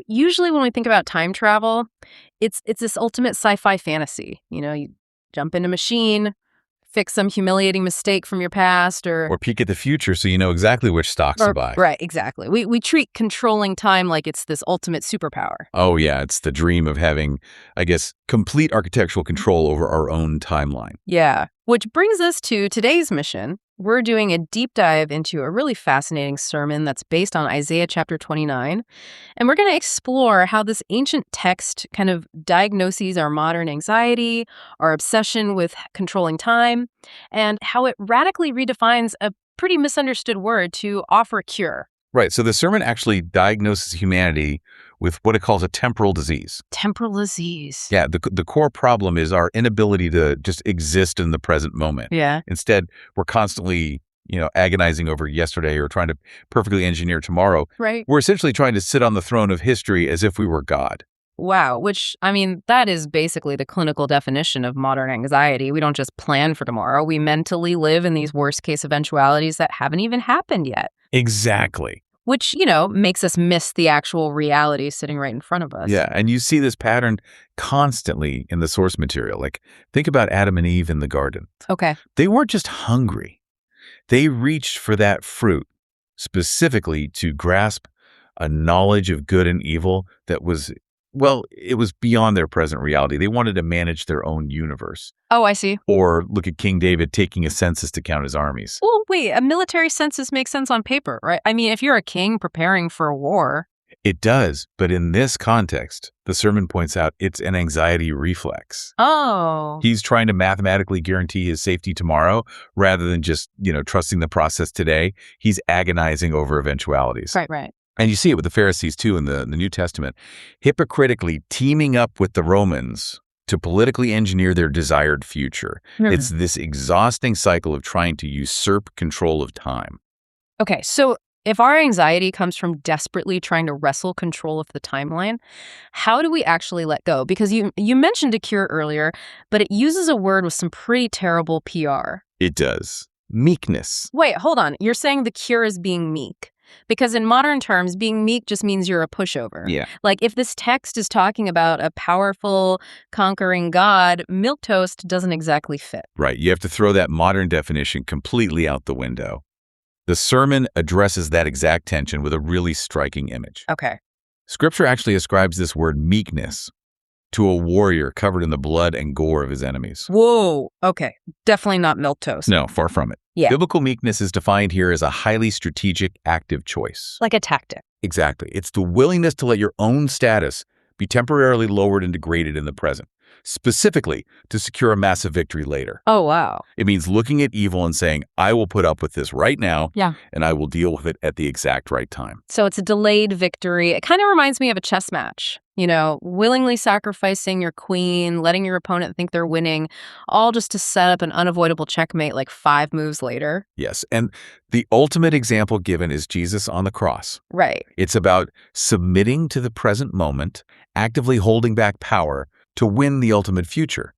Usually when we think about time travel, it's this ultimate sci-fi fantasy. You jump in a machine, fix some humiliating mistake from your past, Or peek at the future so you know exactly which stocks to buy. Right, exactly. We treat controlling time like it's this ultimate superpower. Oh, yeah, it's the dream of having, I guess, complete architectural control over our own timeline. Yeah, which brings us to today's mission. We're doing a deep dive into a really fascinating sermon that's based on Isaiah chapter 29. And we're going to explore how this ancient text kind of diagnoses our modern anxiety, our obsession with controlling time, and how it radically redefines a pretty misunderstood word to offer a cure. Right, so the sermon actually diagnoses humanity with what it calls a temporal disease. Temporal disease. Yeah, the core problem is our inability to just exist in the present moment. Yeah. Instead, we're constantly, agonizing over yesterday or trying to perfectly engineer tomorrow. Right. We're essentially trying to sit on the throne of history as if we were God. Wow, which, that is basically the clinical definition of modern anxiety. We don't just plan for tomorrow. We mentally live in these worst-case eventualities that haven't even happened yet. Exactly. Which, makes us miss the actual reality sitting right in front of us. Yeah, and you see this pattern constantly in the source material. Like, think about Adam and Eve in the garden. Okay. They weren't just hungry. They reached for that fruit specifically to grasp a knowledge of good and evil that was, it was beyond their present reality. They wanted to manage their own universe. Oh, I see. Or look at King David taking a census to count his armies. Well, wait, a military census makes sense on paper, right? If you're a king preparing for a war. It does, but in this context, the sermon points out it's an anxiety reflex. Oh. He's trying to mathematically guarantee his safety tomorrow rather than just, trusting the process today. He's agonizing over eventualities. Right. And you see it with the Pharisees, too, in the New Testament, hypocritically teaming up with the Romans to politically engineer their desired future. It's this exhausting cycle of trying to usurp control of time. Okay, so if our anxiety comes from desperately trying to wrestle control of the timeline, how do we actually let go? Because you mentioned a cure earlier, but it uses a word with some pretty terrible PR. It does. Meekness. Wait, hold on. You're saying the cure is being meek? Because in modern terms, being meek just means you're a pushover. Yeah. Like if this text is talking about a powerful, conquering God, milquetoast doesn't exactly fit. Right. You have to throw that modern definition completely out the window. The sermon addresses that exact tension with a really striking image. Okay. Scripture actually ascribes this word meekness to a warrior covered in the blood and gore of his enemies. Whoa. Okay. Definitely not milquetoast. No, far from it. Yeah. Biblical meekness is defined here as a highly strategic, active choice. Like a tactic. Exactly. It's the willingness to let your own status be temporarily lowered and degraded in the present, specifically to secure a massive victory later. Oh, wow. It means looking at evil and saying, I will put up with this right now, and I will deal with it at the exact right time. So it's a delayed victory. It kind of reminds me of a chess match. Willingly sacrificing your queen, letting your opponent think they're winning, all just to set up an unavoidable checkmate like 5 moves later. Yes, and the ultimate example given is Jesus on the cross. Right. It's about submitting to the present moment, actively holding back power to win the ultimate future.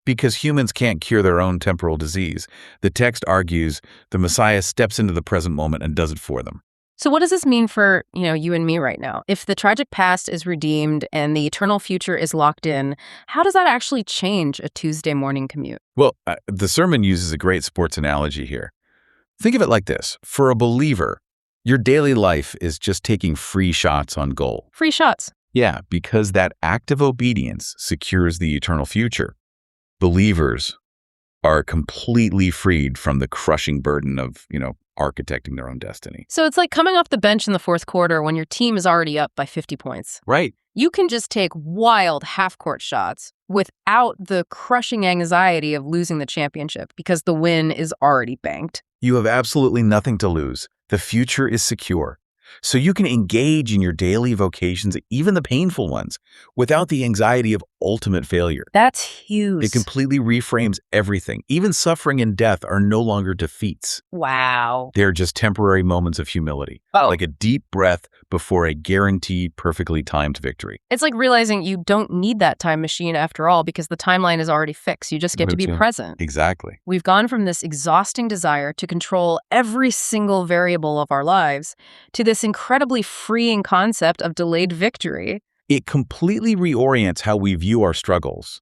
Because humans can't cure their own temporal disease, the text argues the Messiah steps into the present moment and does it for them. So what does this mean for, you and me right now? If the tragic past is redeemed and the eternal future is locked in, how does that actually change a Tuesday morning commute? Well, the sermon uses a great sports analogy here. Think of it like this. For a believer, your daily life is just taking free shots on goal. Free shots. Yeah, because that act of obedience secures the eternal future. Believers are completely freed from the crushing burden of, architecting their own destiny. So it's like coming off the bench in the fourth quarter when your team is already up by 50 points. Right. You can just take wild half-court shots without the crushing anxiety of losing the championship because the win is already banked. You have absolutely nothing to lose. The future is secure. So you can engage in your daily vocations, even the painful ones, without the anxiety of ultimate failure. That's huge. It completely reframes everything. Even suffering and death are no longer defeats. Wow. They're just temporary moments of humility, Oh. like a deep breath before a guaranteed, perfectly timed victory. It's like realizing you don't need that time machine after all because the timeline is already fixed. You just get to be present. Exactly. We've gone from this exhausting desire to control every single variable of our lives to this incredibly freeing concept of delayed victory. It completely reorients how we view our struggles.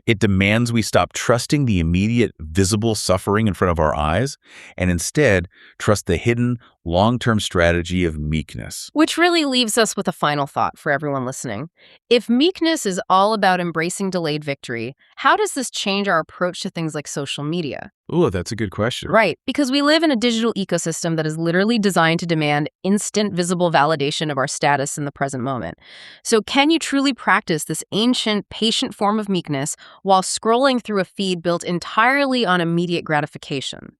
It demands we stop trusting the immediate, visible suffering in front of our eyes and instead trust the hidden, long-term strategy of meekness. Which really leaves us with a final thought for everyone listening. If meekness is all about embracing delayed victory, how does this change our approach to things like social media? Oh, that's a good question. Right, because we live in a digital ecosystem that is literally designed to demand instant visible validation of our status in the present moment. So can you truly practice this ancient, patient form of meekness while scrolling through a feed built entirely on immediate gratification?